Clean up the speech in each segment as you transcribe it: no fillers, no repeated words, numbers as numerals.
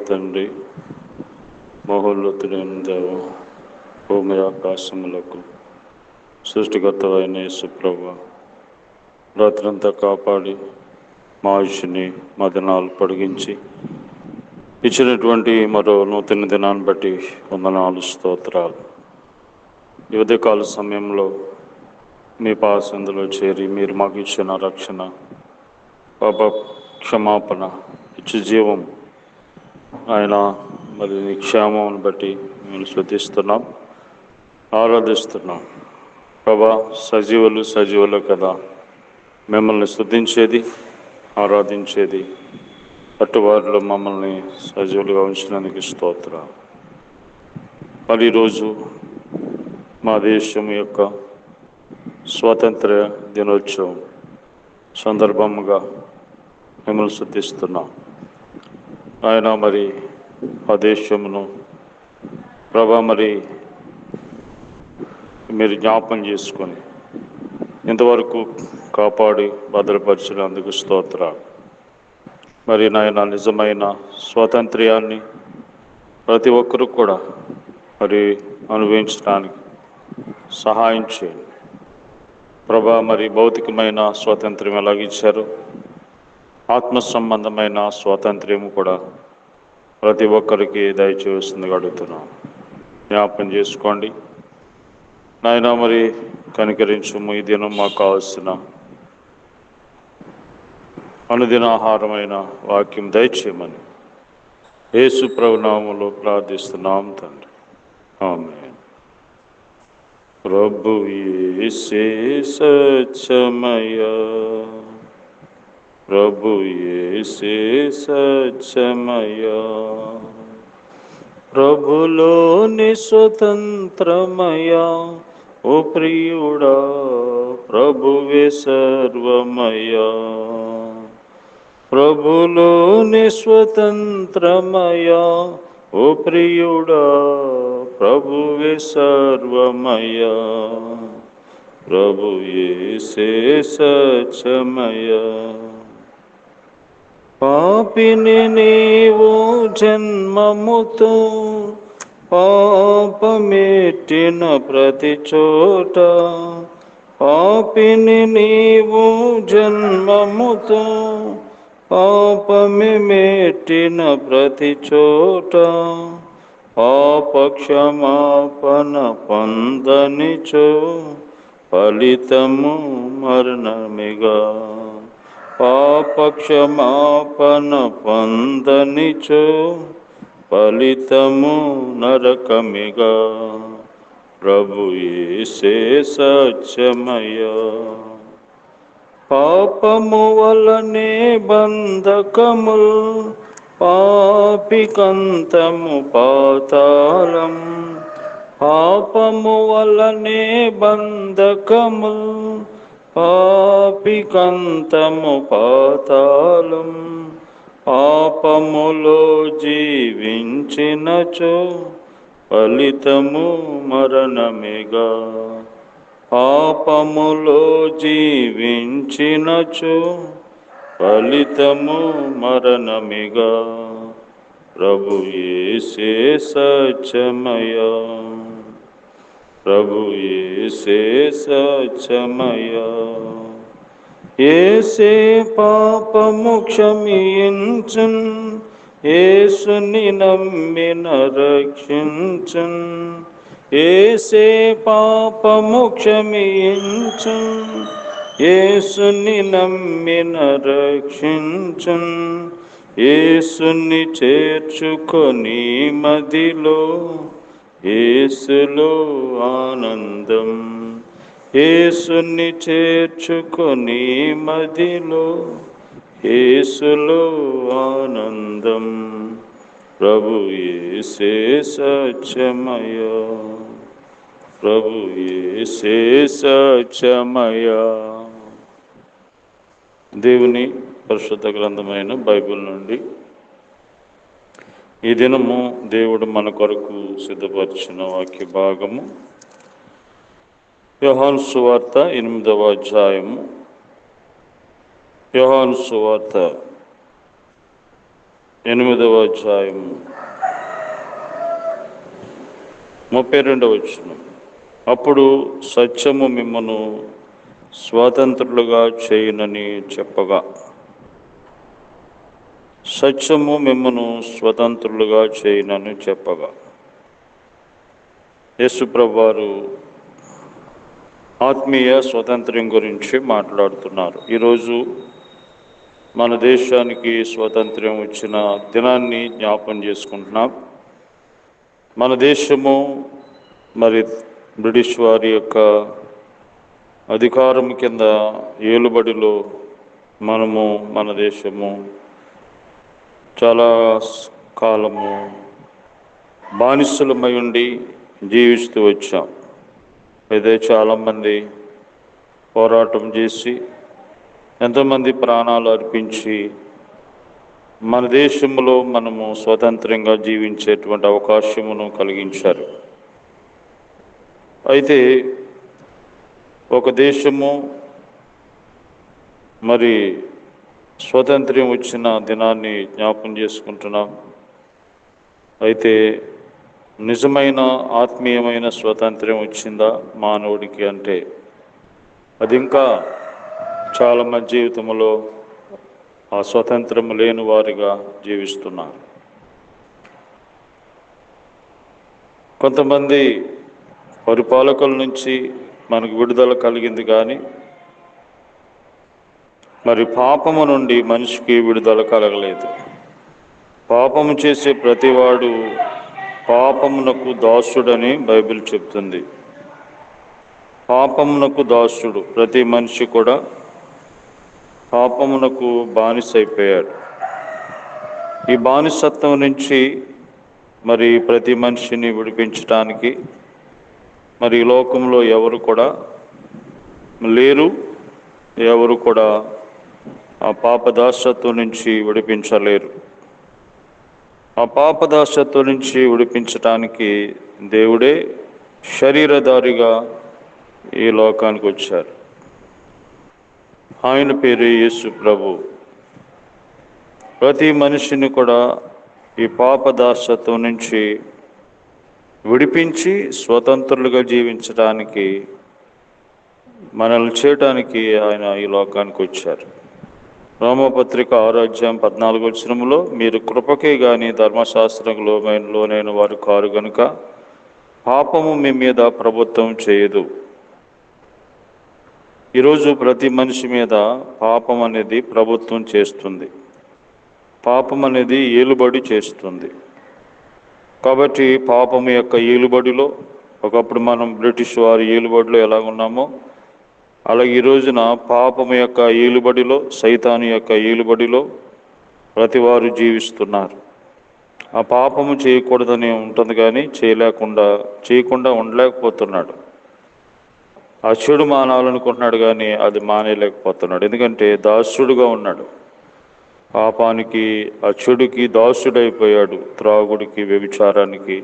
తండ్రి, మహోన్నతుడైన దేవ, భూమి ఆకాశములకు సృష్టికర్త అయిన యేసు ప్రభువా, రాత్రంతా కాపాడి మా ఆయుష్ని మా దినాలు పొడిగించి ఇచ్చినటువంటి మరో నూతన దినాన్ని బట్టి వందనాలు, స్తోత్రాలు. ఈ ఉదయకాల సమయంలో మీ పాసందులో చేరి మీరు మాకు ఇచ్చిన రక్షణ, పాప క్షమాపణ, ఇచ్చు జీవం, ఆయన మరి నీ క్షేమం బట్టి మేము స్తుతిస్తున్నాం, ఆరాధిస్తున్నాం. ప్రభా, సజీవులు కదా మిమ్మల్ని స్తుతించేది, ఆరాధించేది. అట్టువారిలో మమ్మల్ని సజీవులుగా ఉంచినందుకు స్తోత్రం. మరి ఈరోజు మా దేశం యొక్క స్వాతంత్ర దినోత్సవం సందర్భముగా మిమ్మల్ని స్తుతిస్తున్నాం. ఆయన మరి ఆ దేశమును ప్రభా మరి మీరు జ్ఞాపం చేసుకొని ఇంతవరకు కాపాడి భద్రపరిచినందుకు స్తోత్రాలు. మరి నాయన నిజమైన స్వాతంత్ర్యాన్ని ప్రతి ఒక్కరూ కూడా మరి అనుభవించడానికి సహాయం చేయండి ప్రభా. మరి భౌతికమైన స్వాతంత్ర్యం ఎలాగిచ్చారు, ఆత్మ సంబంధమైన స్వాతంత్ర్యము కూడా ప్రతి ఒక్కరికి దయచేస్తుందిగా అడుగుతున్నాం. జ్ఞాపం చేసుకోండి నాయన, మరి కనికరించుము. ఈ దినం మాకు కావలసిన అనుదిన ఆహారమైన వాక్యం దయచేయమని యేసు ప్రభు నామములో ప్రార్థిస్తున్నాం తండ్రి, ఆమేన్. ప్రభు యేసే సత్యమయ, ప్రభు యేసే సత్యమయ, ప్రభులోని స్వతంత్రమయ. ఓ ప్రియుడా, ప్రభువే సర్వమయ, ప్రభులోని స్వతంత్రమయ. ఓ ప్రియుడా, ప్రభువే సర్వమయ, ప్రభు యేసే సత్యమయ. పాపిని నీవు జన్మముతో పాపమెట్టిన ప్రతి చోట, పాపిని నీవు జన్మముతో పాపమెట్టిన ప్రతి చోట, పాప క్షమాపణ పొందనిచో ఫలితము మరణమిగా, పాప క్షమాపణ పొందనిచో ఫలితము నరకమిగా. ప్రభు యేసే సత్యమయ, పాపము వలనే బంధకముల్, పాపికంతము పాతాళం. పాపము వలనే బంధకముల్, పాపికంతము పాతాళం. పాపములో జీవించినచో ఫలితము మరణమిగా, పాపములో జీవించినచో ఫలితము మరణమిగా. ప్రభు యేసే సత్యమయ, ప్రభు యేసే సత్యమయ. యేసే పాపము క్షమించున్, యేసుని నమ్మిన రక్షించున్. యేసే పాపము క్షమించున్, యేసుని నమ్మిన రక్షించున్. యేసుని చేర్చుకొని మదిలో, యేసులో ఆనందం. యేసుని చేర్చుకొని మదిలో, యేసులో ఆనందం. ప్రభు యేసే సత్యమయ, ప్రభు యేసే సత్యమయ. దేవుని పరిశుద్ధ గ్రంథమైన బైబిల్ నుండి ఈ దినము దేవుడు మన కొరకు సిద్ధపరిచిన వాక్య భాగము యోహాను సువార్త 8వ అధ్యాయము. యోహాను సువార్త 8వ అధ్యాయం 32వ వచనం. అప్పుడు సత్యము మిమ్మను స్వతంత్రులుగా చేయునని చెప్పగా, సత్యము మిమ్మను స్వతంత్రులుగా చేయునని చెప్పగా, యేసుప్రభువారు ఆత్మీయ స్వాతంత్ర్యం గురించి మాట్లాడుతున్నారు. ఈరోజు మన దేశానికి స్వాతంత్ర్యం వచ్చిన దినాన్ని జ్ఞాపం చేసుకుంటున్నాం. మన దేశము మరి బ్రిటిష్ వారి యొక్క అధికారం కింద ఏలుబడిలో మన దేశము చాలా కాలము బానిసలమై ఉండి జీవిస్తూ వచ్చాం. అయితే చాలామంది పోరాటం చేసి ఎంతోమంది ప్రాణాలు అర్పించి మన దేశంలో మనము స్వతంత్రంగా జీవించేటువంటి అవకాశమును కలిగించారు. అయితే ఒక దేశము మరి స్వాతంత్ర్యం వచ్చిన దినాన్ని జ్ఞాపం చేసుకుంటున్నాం. అయితే నిజమైన ఆత్మీయమైన స్వాతంత్ర్యం వచ్చిందా మానవుడికి అంటే అది ఇంకా చాలామంది జీవితంలో ఆ స్వాతంత్రం లేని వారిగా జీవిస్తున్నారు. కొంతమంది పరిపాలకుల నుంచి మనకు విడుదల కలిగింది, కానీ మరి పాపము నుండి మనిషికి విడుదల కలగలేదు. పాపము చేసే ప్రతివాడు పాపమునకు దాసుడని బైబిల్ చెప్తుంది. పాపమునకు దాసుడు, ప్రతి మనిషి కూడా పాపమునకు బానిసైపోయాడు. ఈ బానిసత్వం నుంచి మరి ప్రతి మనిషిని విడిపించడానికి మరి ఈ లోకంలో ఎవరు కూడా లేరు, ఎవరు కూడా ఆ పాపదాసత్వం నుంచి విడిపించలేరు. ఆ పాపదాసత్వం నుంచి విడిపించటానికి దేవుడే శరీరధారిగా ఈ లోకానికి వచ్చారు. ఆయన పేరు యేసు ప్రభు. ప్రతి మనిషిని కూడా ఈ పాపదాసత్వం నుంచి విడిపించి స్వతంత్రులుగా జీవించడానికి, మనల్ని చేయటానికి ఆయన ఈ లోకానికి వచ్చారు. రోమపత్రిక 6వ అధ్యాయం 14వ వచనంలో, మీరు కృపకే గాని ధర్మశాస్త్రంలో లోనైన వారు కారు గనుక పాపము మీ మీద ప్రభుత్వం చేయదు. ఈరోజు ప్రతి మనిషి మీద పాపం అనేది ప్రభుత్వం చేస్తుంది. పాపం అనేది ఏలుబడి చేస్తుంది. కాబట్టి పాపము యొక్క ఏలుబడిలో, ఒకప్పుడు మనం బ్రిటిష్ వారి ఏలుబడిలో ఎలా ఉన్నామో అలాగే ఈ రోజున పాపము యొక్క ఏలుబడిలో, సైతాను యొక్క ఏలుబడిలో ప్రతి వారు జీవిస్తున్నారు. ఆ పాపము చేయకూడదని ఉంటుంది, కానీ చేయకుండా ఉండలేకపోతున్నాడు. ఆ చెడు మానాలనుకుంటున్నాడు, కానీ అది మానేయలేకపోతున్నాడు. ఎందుకంటే దాసుడుగా ఉన్నాడు పాపానికి, ఆ చెడుకి దాసుడైపోయాడు. త్రాగుడికి, వ్యభిచారానికి,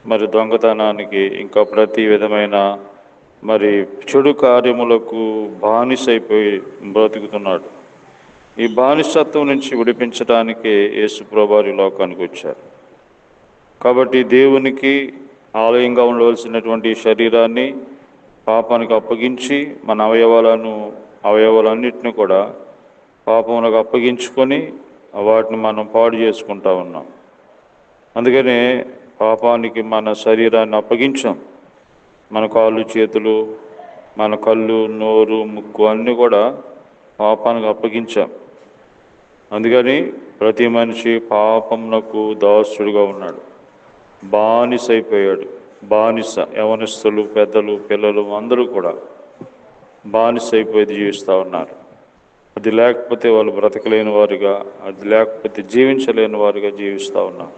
మరి దొంగతనానికి, ఇంకా ప్రతి విధమైన మరి చెడు కార్యములకు బానిసైపోయి బ్రతుకుతున్నాడు. ఈ బానిసత్వం నుంచి విడిపించడానికే యేసుప్రభువారు ఈ లోకానికి వచ్చారు. కాబట్టి దేవునికి ఆలయంగా ఉండవలసినటువంటి శరీరాన్ని పాపానికి అప్పగించి మన అవయవాలన్నిటిని కూడా పాపములకు అప్పగించుకొని వాటిని మనం పాడు చేసుకుంటా ఉన్నాం. అందుకనే పాపానికి మన శరీరాన్ని అప్పగించాం. మన కాళ్ళు, చేతులు, మన కళ్ళు, నోరు, ముక్కు అన్నీ కూడా పాపానికి అప్పగించాం. అందుకని ప్రతి మనిషి పాపమునకు దాసుడుగా ఉన్నాడు, బానిసైపోయాడు. బానిస, యవనస్తులు, పెద్దలు, పిల్లలు అందరూ కూడా బానిసైపోయి జీవిస్తూ ఉన్నారు. అది లేకపోతే వాళ్ళు బ్రతకలేని వారుగా, అది లేకపోతే జీవించలేని వారుగా జీవిస్తూ ఉన్నారు.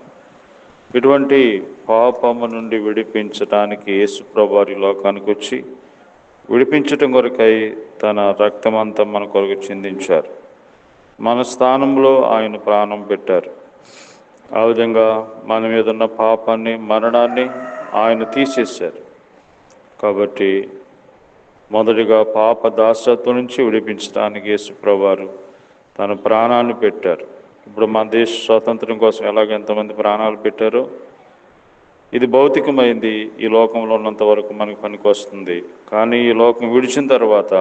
ఇటువంటి పాపము నుండి విడిపించడానికి యేసుప్రభువారు ఈ లోకానికి వచ్చి విడిపించటం కొరకై తన రక్తమంతా మన కొరకు చిందించారు. మన స్థానంలో ఆయన ప్రాణం పెట్టారు. ఆ విధంగా మన మీద ఉన్న పాపాన్ని, మరణాన్ని ఆయన తీసేశారు. కాబట్టి మొదటిగా పాప దాసత్వం నుంచి విడిపించడానికి యేసుప్రభువారు తన ప్రాణాన్ని పెట్టారు. ఇప్పుడు మన దేశ స్వాతంత్రం కోసం ఎలాగ ఎంతమంది ప్రాణాలు పెట్టారో, ఇది భౌతికమైంది, ఈ లోకంలో ఉన్నంత వరకు మనకు పనికి వస్తుంది. కానీ ఈ లోకం విడిచిన తర్వాత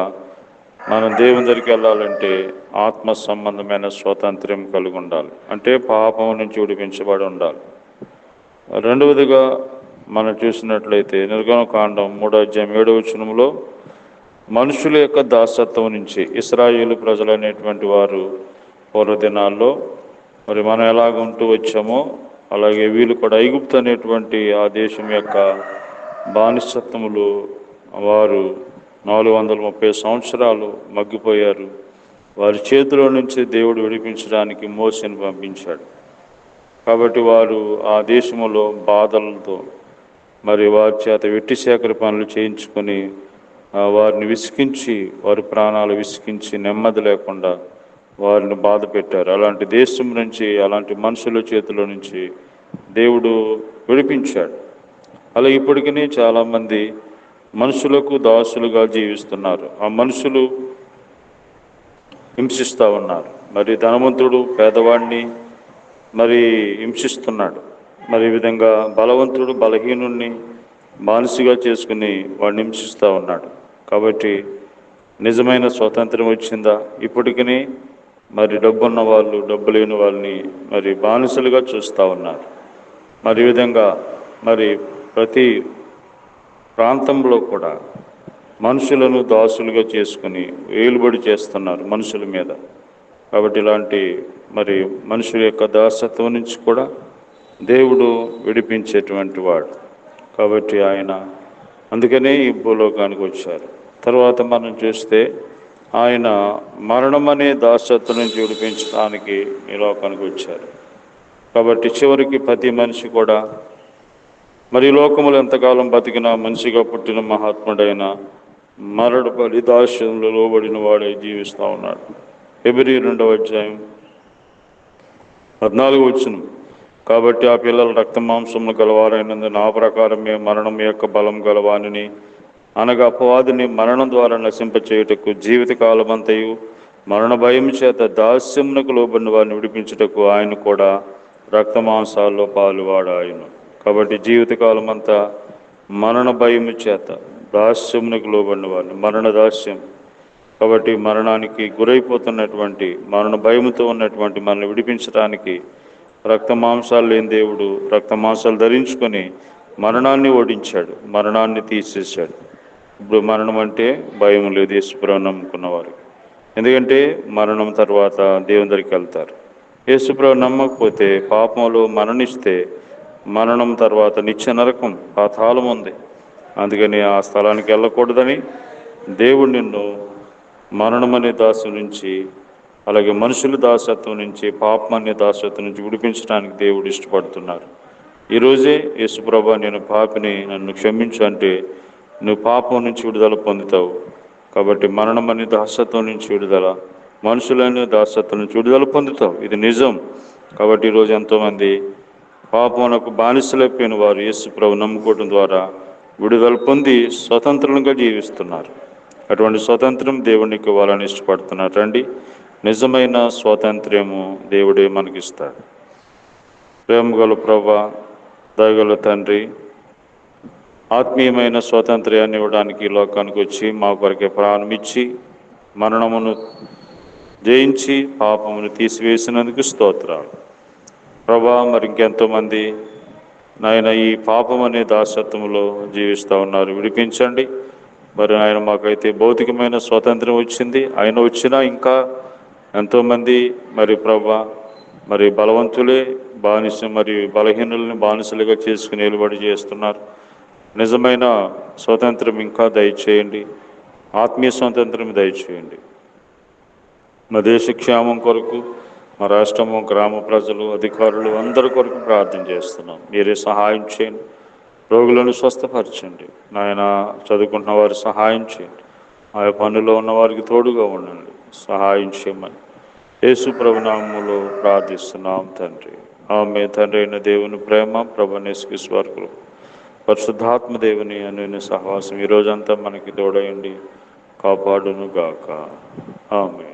మనం దేవుని దగ్గరికి వెళ్ళాలంటే ఆత్మ సంబంధమైన స్వాతంత్ర్యం కలిగి ఉండాలి. అంటే పాపం నుంచి విడిపించబడి ఉండాలి. రెండవదిగా మనం చూసినట్లయితే నిర్గమకాండం 3:7 మనుషుల యొక్క దాసత్వం నుంచి ఇశ్రాయేలు ప్రజలు అనేటువంటి వారు పూర్వదినాల్లో మరి మనం ఎలాగ ఉంటూ వచ్చామో అలాగే వీళ్ళు కూడా ఐగుప్తు అనేటువంటి ఆ దేశం యొక్క బానిసత్వములు వారు 430 సంవత్సరాలు మగ్గిపోయారు. వారి చేతిలో నుంచి దేవుడు విడిపించడానికి మోషేను పంపించాడు. కాబట్టి వారు ఆ దేశంలో బాధలతో మరి వారి చేత వెట్టి సేకరి పనులు చేయించుకొని వారిని విసిగించి, వారి ప్రాణాలు విసిగించి నెమ్మది లేకుండా వారిని బాధ పెట్టారు. అలాంటి దేశం నుంచి, అలాంటి మనుషుల చేతిలో నుంచి దేవుడు విడిపించాడు. అలా ఇప్పటికీ చాలామంది మనుషులకు దాసులుగా జీవిస్తున్నారు. ఆ మనుషులు హింసిస్తూ ఉన్నారు. మరి ధనవంతుడు పేదవాడిని మరి హింసిస్తున్నాడు. మరి ఈ విధంగా బలవంతుడు బలహీనుణ్ణి బానిసగా చేసుకుని వాడిని హింసిస్తూ ఉన్నాడు. కాబట్టి నిజమైన స్వాతంత్రం వచ్చిందా? ఇప్పటికీ మరి డబ్బున్న వాళ్ళు డబ్బు లేని వాళ్ళని మరి బానిసలుగా చూస్తూ ఉన్నారు. మరి ఈ విధంగా మరి ప్రతి ప్రాంతంలో కూడా మనుషులను దాసులుగా చేసుకుని ఏలుబడి చేస్తున్నారు మనుషుల మీద. కాబట్టి ఇలాంటి మరి మనుషుల యొక్క దాసత్వం నుంచి కూడా దేవుడు విడిపించేటువంటి వాడు. కాబట్టి ఆయన అందుకనే ఈ భూలోకానికి వచ్చారు. తర్వాత మనం చూస్తే ఆయన మరణం అనే దాసత్వం నుంచి విడిపించడానికి ఈ లోకానికి వచ్చారు. కాబట్టి చివరికి ప్రతి మనిషి కూడా మరి లోకములు ఎంతకాలం బతికినా మనిషిగా పుట్టిన మహాత్ముడైన మరణ బలి దాస్యంలో లోబడిన వాడే జీవిస్తూ ఉన్నాడు. హెబ్రీ 2:14 కాబట్టి ఆ పిల్లలు రక్త మాంసములు గలవారైనందున ఆ ప్రకారమే మరణం యొక్క బలం గలవానిని అనగా అపవాదిని మరణం ద్వారా నశింపచేయుటకు జీవితకాలమంతయు మరణ భయం చేత దాస్యమునకు లోబడిన వారిని విడిపించుటకు ఆయన కూడా రక్త మాంసాల్లో పాలువాడాయను. కాబట్టి జీవితకాలం అంతా మరణ భయం చేత దాస్యమునకు లోబడిన వారిని, మరణ దాస్యం, కాబట్టి మరణానికి గురైపోతున్నటువంటి మరణ భయముతో ఉన్నటువంటి మనల్ని విడిపించడానికి రక్త మాంసాలు లేని దేవుడు రక్త మాంసాలు ధరించుకొని మరణాన్ని ఓడించాడు, మరణాన్ని తీసేశాడు. ఇప్పుడు మరణం అంటే భయం లేదు యేసుప్రభువుని నమ్ముకున్న వారికి. ఎందుకంటే మరణం తర్వాత దేవుని దగ్గరికి వెళ్తారు. యేసుప్రభువుని నమ్మకపోతే పాపంలో మరణిస్తే మరణం తర్వాత నిత్య నరకం, పాతాళం ఉంది. అందుకని ఆ స్థలానికి వెళ్ళకూడదని దేవుడు నిన్ను మరణం అనే దాసు నుంచి, అలాగే మనుషుల దాసత్వం నుంచి, పాపం అనే దాసత్వం నుంచి విడిపించడానికి దేవుడు ఇష్టపడుతున్నారు. ఈరోజే యేసుప్రభువా నేను పాపిని, నన్ను క్షమించు అంటే నువ్వు పాపం నుంచి విడుదల పొందుతావు. కాబట్టి మరణం అనే దాసత్వం నుంచి విడుదల, మనుషులనే దాసత్వం నుంచి విడుదల పొందుతావు. ఇది నిజం. కాబట్టి ఈరోజు ఎంతోమంది పాపమునకు బానిసలైపోయిన వారు యేసుప్రభు నమ్ముకోవడం ద్వారా విడుదల పొంది స్వతంత్రంగా జీవిస్తున్నారు. అటువంటి స్వతంత్రం దేవునికి ఇవ్వాలని ఇష్టపడుతున్నారు. రండి, నిజమైన స్వాతంత్ర్యము దేవుడే మనకిస్తాడు. ప్రేమగల ప్రభువా, దయగల తండ్రి, ఆత్మీయమైన స్వాతంత్ర్యాన్ని ఇవ్వడానికి లోకానికి వచ్చి మా కొరకే ప్రాణం ఇచ్చి మరణమును జయించి పాపమును తీసివేసినందుకు స్తోత్రాలు ప్రభా. మరి ఇంకెంతోమంది నాయన ఈ పాపం అనే దాసత్వంలో జీవిస్తూ ఉన్నారు, విడిపించండి. మరి ఆయన మాకైతే భౌతికమైన స్వాతంత్రం వచ్చింది, ఆయన వచ్చినా ఇంకా ఎంతోమంది మరి ప్రభా మరి బలవంతులే బానిస మరి బలహీనుల్ని బానిసలుగా చేసుకుని నిలబడి చేస్తున్నారు. నిజమైన స్వాతంత్రం ఇంకా దయచేయండి, ఆత్మీయ స్వాతంత్రం దయచేయండి. మా దేశ క్షేమం కొరకు, మా రాష్ట్రము, గ్రామ ప్రజలు, అధికారులు అందరి కొరకు ప్రార్థన చేస్తున్నాం. మీరే సహాయం చేయండి, రోగులను స్వస్థపరచండి నాయన. చదువుకుంటున్న వారు సహాయం చేయండి, ఆయా పనుల్లో ఉన్న వారికి తోడుగా ఉండండి, సహాయం చేయమని యేసు ప్రభు నామములో ప్రార్థిస్తున్నాం తండ్రి. ఆమె తండ్రి అయిన దేవుని ప్రేమ, ప్రభువైన యేసుక్రీస్తు వారి కృప, పరిశుద్ధాత్మ దేవుని అన్యోన్య సహవాసం ఈరోజంతా మనకి తోడయండి, కాపాడును గాక. ఆమె.